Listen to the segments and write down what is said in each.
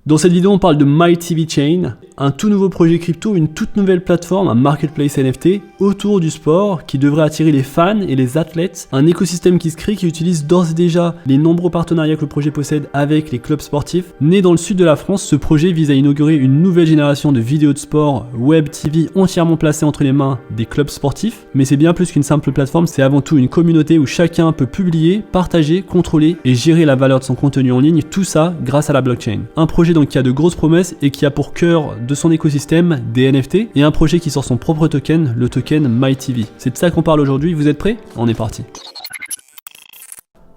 Dans cette vidéo, on parle de MyTVChain, un tout nouveau projet crypto, une toute nouvelle plateforme, un marketplace NFT autour du sport qui devrait attirer les fans et les athlètes, un écosystème qui se crée qui utilise d'ores et déjà les nombreux partenariats que le projet possède avec les clubs sportifs. Né dans le sud de la France, ce projet vise à inaugurer une nouvelle génération de vidéos de sport web TV entièrement placée entre les mains des clubs sportifs. Mais c'est bien plus qu'une simple plateforme, c'est avant tout une communauté où chacun peut publier, partager, contrôler et gérer la valeur de son contenu en ligne, tout ça grâce à la blockchain. Un projet donc qui a de grosses promesses et qui a pour cœur de son écosystème des NFT et un projet qui sort son propre token, le token MyTV. C'est de ça qu'on parle aujourd'hui, vous êtes prêts? On est parti.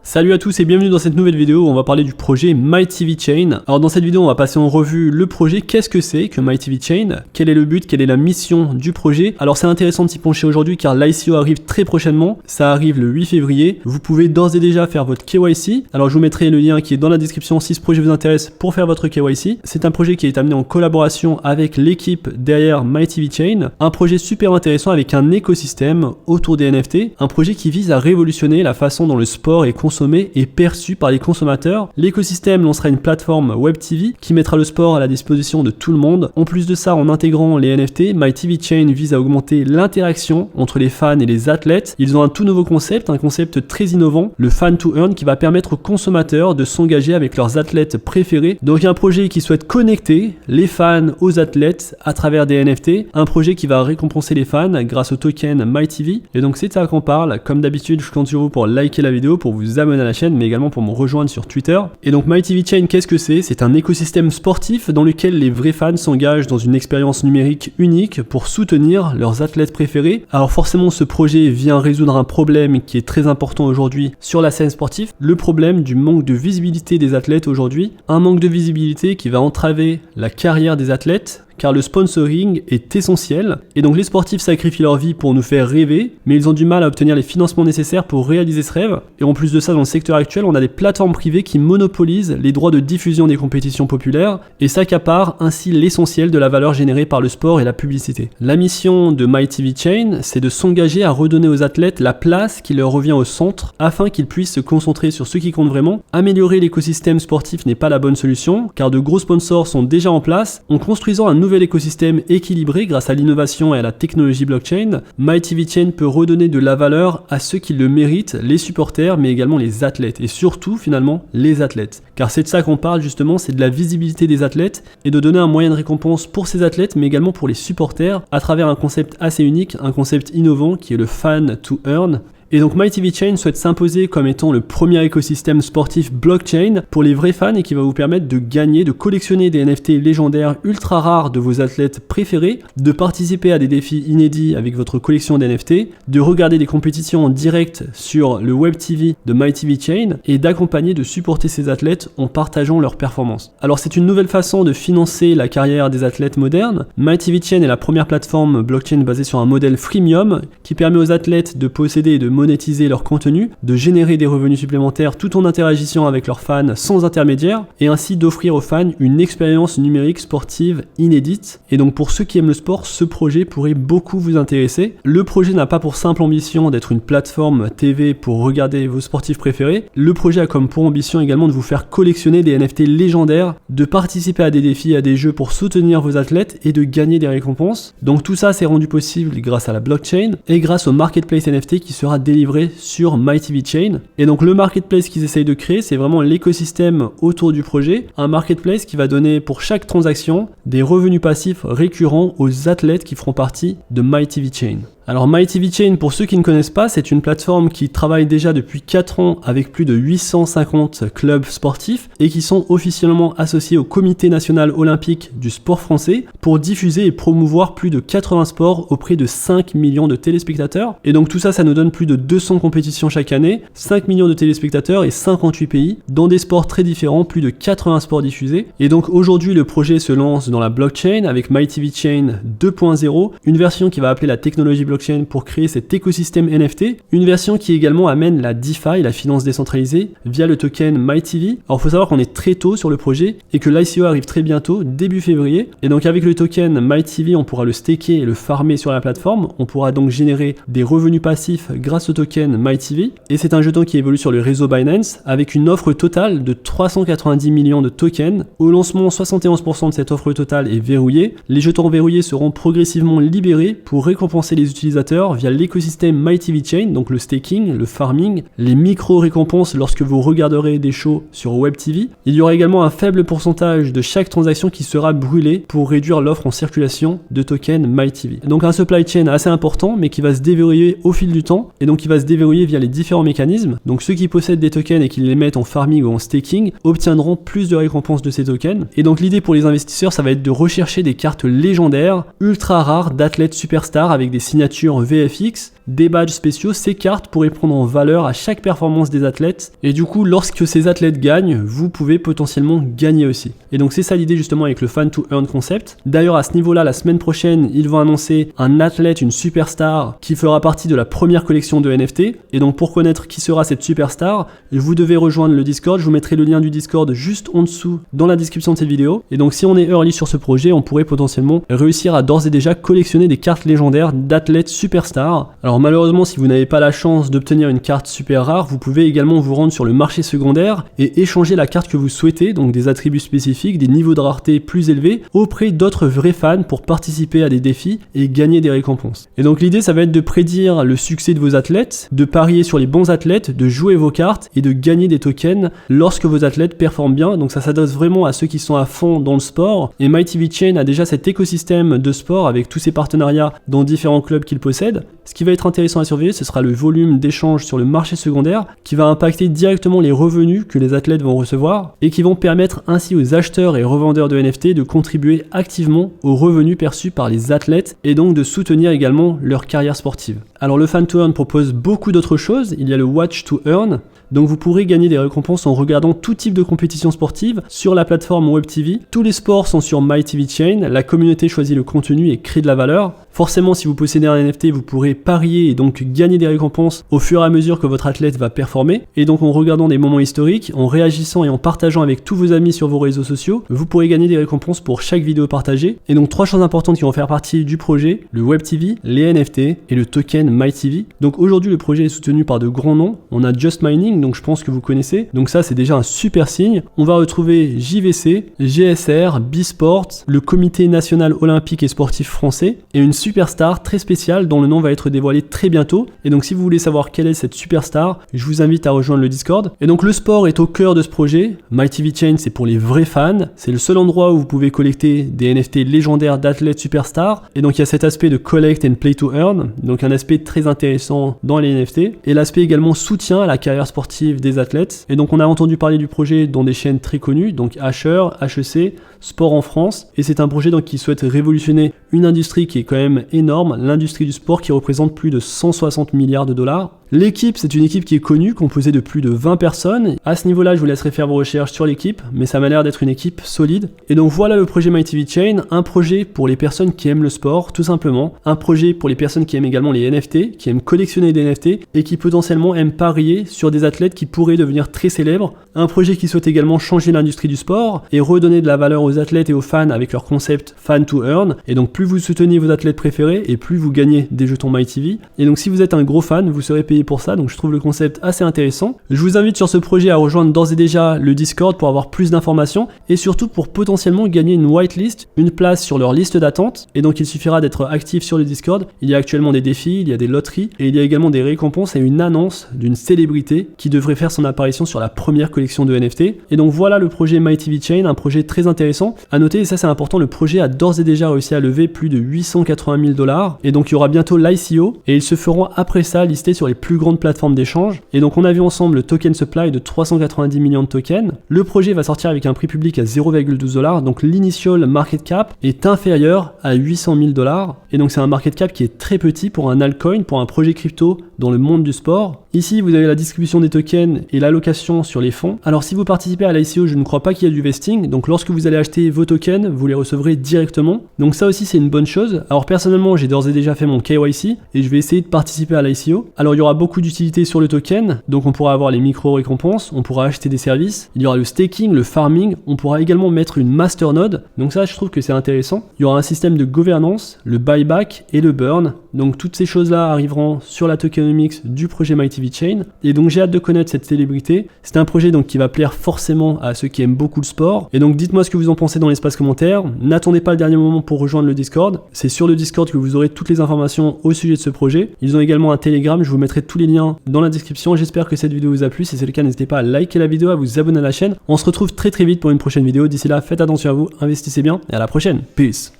Salut à tous et bienvenue dans cette nouvelle vidéo où on va parler du projet MyTVChain. Alors dans cette vidéo on va passer en revue le projet, qu'est-ce que c'est que MyTVChain, quel est le but, quelle est la mission du projet. Alors c'est intéressant de s'y pencher aujourd'hui car l'ICO arrive très prochainement, ça arrive le 8 février. Vous pouvez d'ores et déjà faire votre KYC. Alors je vous mettrai le lien qui est dans la description si ce projet vous intéresse pour faire votre KYC. C'est un projet qui est amené en collaboration avec l'équipe derrière MyTVChain. Un projet super intéressant avec un écosystème autour des NFT. Un projet qui vise à révolutionner la façon dont le sport est consommé et perçu par les consommateurs. L'écosystème lancera une plateforme Web TV qui mettra le sport à la disposition de tout le monde. En plus de ça, en intégrant les NFT, MyTVChain vise à augmenter l'interaction entre les fans et les athlètes. Ils ont un tout nouveau concept, un concept très innovant, le Fan to Earn, qui va permettre aux consommateurs de s'engager avec leurs athlètes préférés. Donc il y a un projet qui souhaite connecter les fans aux athlètes à travers des NFT, un projet qui va récompenser les fans grâce au token MyTV. Et donc c'est de ça qu'on parle. Comme d'habitude, je compte sur vous pour liker la vidéo, pour vous abonner à la chaîne, mais également pour me rejoindre sur Twitter. Et donc MyTVChain, qu'est-ce que c'est? C'est un écosystème sportif dans lequel les vrais fans s'engagent dans une expérience numérique unique pour soutenir leurs athlètes préférés. Alors forcément, ce projet vient résoudre un problème qui est très important aujourd'hui sur la scène sportive, le problème du manque de visibilité des athlètes aujourd'hui, un manque de visibilité qui va entraver la carrière des athlètes, car le sponsoring est essentiel, et donc les sportifs sacrifient leur vie pour nous faire rêver, mais ils ont du mal à obtenir les financements nécessaires pour réaliser ce rêve, et en plus de ça, dans le secteur actuel, on a des plateformes privées qui monopolisent les droits de diffusion des compétitions populaires, et s'accaparent ainsi l'essentiel de la valeur générée par le sport et la publicité. La mission de MyTVChain, c'est de s'engager à redonner aux athlètes la place qui leur revient au centre, afin qu'ils puissent se concentrer sur ce qui compte vraiment. Améliorer l'écosystème sportif n'est pas la bonne solution, car de gros sponsors sont déjà en place, en construisant un nouvel écosystème équilibré grâce à l'innovation et à la technologie blockchain. MyTVChain peut redonner de la valeur à ceux qui le méritent, les supporters, mais également les athlètes, et surtout finalement les athlètes. Car c'est de ça qu'on parle justement, c'est de la visibilité des athlètes et de donner un moyen de récompense pour ces athlètes, mais également pour les supporters à travers un concept assez unique, un concept innovant qui est le Fan to Earn. Et donc MyTVChain souhaite s'imposer comme étant le premier écosystème sportif blockchain pour les vrais fans et qui va vous permettre de gagner, de collectionner des NFT légendaires ultra rares de vos athlètes préférés, de participer à des défis inédits avec votre collection d'NFT, de regarder des compétitions en direct sur le Web TV de MyTVChain et d'accompagner, de supporter ces athlètes en partageant leurs performances. Alors c'est une nouvelle façon de financer la carrière des athlètes modernes. MyTVChain est la première plateforme blockchain basée sur un modèle freemium qui permet aux athlètes de posséder et de monétiser leur contenu, de générer des revenus supplémentaires tout en interagissant avec leurs fans sans intermédiaire et ainsi d'offrir aux fans une expérience numérique sportive inédite. Et donc pour ceux qui aiment le sport, ce projet pourrait beaucoup vous intéresser. Le projet n'a pas pour simple ambition d'être une plateforme TV pour regarder vos sportifs préférés. Le projet a comme pour ambition également de vous faire collectionner des NFT légendaires, de participer à des défis, à des jeux pour soutenir vos athlètes et de gagner des récompenses. Donc tout ça c'est rendu possible grâce à la blockchain et grâce au marketplace NFT qui sera délivré sur MyTVChain. Et donc le marketplace qu'ils essayent de créer, c'est vraiment l'écosystème autour du projet, un marketplace qui va donner pour chaque transaction des revenus passifs récurrents aux athlètes qui feront partie de MyTVChain. Alors MyTVChain, pour ceux qui ne connaissent pas, c'est une plateforme qui travaille déjà depuis 4 ans avec plus de 850 clubs sportifs et qui sont officiellement associés au Comité national olympique du sport français pour diffuser et promouvoir plus de 80 sports auprès de 5 millions de téléspectateurs. Et donc tout ça, ça nous donne plus de 200 compétitions chaque année, 5 millions de téléspectateurs et 58 pays, dans des sports très différents, plus de 80 sports diffusés. Et donc aujourd'hui, le projet se lance dans la blockchain avec MyTVChain 2.0, une version qui va appeler la technologie blockchain blockchain pour créer cet écosystème NFT, une version qui également amène la DeFi, la finance décentralisée, via le token MyTV. Alors il faut savoir qu'on est très tôt sur le projet et que l'ICO arrive très bientôt, début février, et donc avec le token MyTV, on pourra le staker et le farmer sur la plateforme, on pourra donc générer des revenus passifs grâce au token MyTV, et c'est un jeton qui évolue sur le réseau Binance avec une offre totale de 390 millions de tokens. Au lancement, 71% de cette offre totale est verrouillée. Les jetons verrouillés seront progressivement libérés pour récompenser les utilisateurs via l'écosystème MyTV Chain, donc le staking, le farming, les micro-récompenses lorsque vous regarderez des shows sur WebTV. Il y aura également un faible pourcentage de chaque transaction qui sera brûlée pour réduire l'offre en circulation de tokens MyTV. Donc un supply chain assez important mais qui va se déverrouiller au fil du temps et donc qui va se déverrouiller via les différents mécanismes. Donc ceux qui possèdent des tokens et qui les mettent en farming ou en staking obtiendront plus de récompenses de ces tokens. Et donc l'idée pour les investisseurs, ça va être de rechercher des cartes légendaires, ultra rares d'athlètes superstars avec des signatures VFX, des badges spéciaux. Ces cartes pourraient prendre en valeur à chaque performance des athlètes et du coup lorsque ces athlètes gagnent, vous pouvez potentiellement gagner aussi. Et donc c'est ça l'idée justement avec le Fan to Earn concept. D'ailleurs à ce niveau-là, la semaine prochaine, ils vont annoncer un athlète, une superstar qui fera partie de la première collection de NFT. Et donc pour connaître qui sera cette superstar, vous devez rejoindre le Discord. Je vous mettrai le lien du Discord juste en dessous dans la description de cette vidéo. Et donc si on est early sur ce projet, on pourrait potentiellement réussir à d'ores et déjà collectionner des cartes légendaires d'athlètes superstars. Alors malheureusement, si vous n'avez pas la chance d'obtenir une carte super rare, vous pouvez également vous rendre sur le marché secondaire et échanger la carte que vous souhaitez, donc des attributs spécifiques, des niveaux de rareté plus élevés, auprès d'autres vrais fans pour participer à des défis et gagner des récompenses. Et donc l'idée, ça va être de prédire le succès de vos athlètes, de parier sur les bons athlètes, de jouer vos cartes et de gagner des tokens lorsque vos athlètes performent bien. Donc ça s'adresse vraiment à ceux qui sont à fond dans le sport. Et MyTV Chain a déjà cet écosystème de sport avec tous ses partenariats dans différents clubs qu'il possède. Ce qui va être intéressant à surveiller, ce sera le volume d'échanges sur le marché secondaire qui va impacter directement les revenus que les athlètes vont recevoir et qui vont permettre ainsi aux acheteurs et revendeurs de NFT de contribuer activement aux revenus perçus par les athlètes et donc de soutenir également leur carrière sportive. Alors le Fan to Earn propose beaucoup d'autres choses. Il y a le Watch to Earn. Donc vous pourrez gagner des récompenses en regardant tout type de compétition sportive sur la plateforme WebTV. Tous les sports sont sur MyTV Chain, la communauté choisit le contenu et crée de la valeur. Forcément, si vous possédez un NFT, vous pourrez parier et donc gagner des récompenses au fur et à mesure que votre athlète va performer. Et donc en regardant des moments historiques, en réagissant et en partageant avec tous vos amis sur vos réseaux sociaux, vous pourrez gagner des récompenses pour chaque vidéo partagée. Et donc 3 choses importantes qui vont faire partie du projet: le WebTV, les NFT et le token MyTV. Donc aujourd'hui, le projet est soutenu par de grands noms. On a Just Mining, donc je pense que vous connaissez. Donc ça, c'est déjà un super signe. On va retrouver JVC, GSR, B-Sport, le Comité National Olympique et Sportif Français et une superstar très spéciale dont le nom va être dévoilé très bientôt. Et donc si vous voulez savoir quelle est cette superstar, je vous invite à rejoindre le Discord. Et donc le sport est au cœur de ce projet. MyTV Chain, c'est pour les vrais fans. C'est le seul endroit où vous pouvez collecter des NFT légendaires d'athlètes superstars. Et donc il y a cet aspect de collect and play to earn, donc un aspect très intéressant dans les NFT. Et l'aspect également soutien à la carrière sportive des athlètes. Et donc on a entendu parler du projet dans des chaînes très connues, donc Asher, HEC, Sport en France. Et c'est un projet donc qui souhaite révolutionner une industrie qui est quand même énorme, l'industrie du sport qui représente plus de 160 milliards de dollars. L'équipe, c'est une équipe qui est connue, composée de plus de 20 personnes. À ce niveau-là, je vous laisserai faire vos recherches sur l'équipe, mais ça m'a l'air d'être une équipe solide. Et donc voilà le projet MyTV Chain, un projet pour les personnes qui aiment le sport, tout simplement. Un projet pour les personnes qui aiment également les NFT, qui aiment collectionner des NFT et qui potentiellement aiment parier sur des athlètes qui pourraient devenir très célèbres. Un projet qui souhaite également changer l'industrie du sport et redonner de la valeur aux athlètes et aux fans avec leur concept Fan to Earn. Et donc plus vous soutenez vos athlètes préférés et plus vous gagnez des jetons MyTV. Et donc si vous êtes un gros fan, vous serez payé pour ça, donc je trouve le concept assez intéressant. Je vous invite sur ce projet à rejoindre d'ores et déjà le Discord pour avoir plus d'informations et surtout pour potentiellement gagner une whitelist, une place sur leur liste d'attente. Et donc il suffira d'être actif sur le Discord. Il y a actuellement des défis, il y a des loteries et il y a également des récompenses et une annonce d'une célébrité qui devrait faire son apparition sur la première collection de NFT. Et donc voilà le projet MyTV Chain, un projet très intéressant. À noter, et ça c'est important, le projet a d'ores et déjà réussi à lever plus de 880 000 $. Et donc il y aura bientôt l'ICO et ils se feront après ça lister sur les plus grandes plateformes d'échange. Et donc on a vu ensemble le token supply de 390 millions de tokens. Le projet va sortir avec un prix public à 0,12 $, donc l'initial market cap est inférieur à 800 000 $. Et donc c'est un market cap qui est très petit pour un altcoin, pour un projet crypto dans le monde du sport. Ici, vous avez la distribution des tokens et l'allocation sur les fonds. Alors si vous participez à l'ICO, je ne crois pas qu'il y ait du vesting, donc lorsque vous allez acheter vos tokens, vous les recevrez directement. Donc ça aussi c'est une bonne chose. Alors personnellement, j'ai d'ores et déjà fait mon KYC et je vais essayer de participer à l'ICO. Alors il y aura beaucoup d'utilités sur le token, donc on pourra avoir les micro-récompenses, on pourra acheter des services, il y aura le staking, le farming, on pourra également mettre une masternode, donc ça je trouve que c'est intéressant. Il y aura un système de gouvernance, le buyback et le burn, donc toutes ces choses-là arriveront sur la tokenomics du projet MyTV Chain, et donc j'ai hâte de connaître cette célébrité. C'est un projet donc qui va plaire forcément à ceux qui aiment beaucoup le sport, et donc dites-moi ce que vous en pensez dans l'espace commentaire. N'attendez pas le dernier moment pour rejoindre le Discord, c'est sur le Discord que vous aurez toutes les informations au sujet de ce projet. Ils ont également un Telegram, je vous mettrai tous les liens dans la description. J'espère que cette vidéo vous a plu, si c'est le cas n'hésitez pas à liker la vidéo, à vous abonner à la chaîne. On se retrouve très vite pour une prochaine vidéo, d'ici là faites attention à vous, investissez bien et à la prochaine, peace.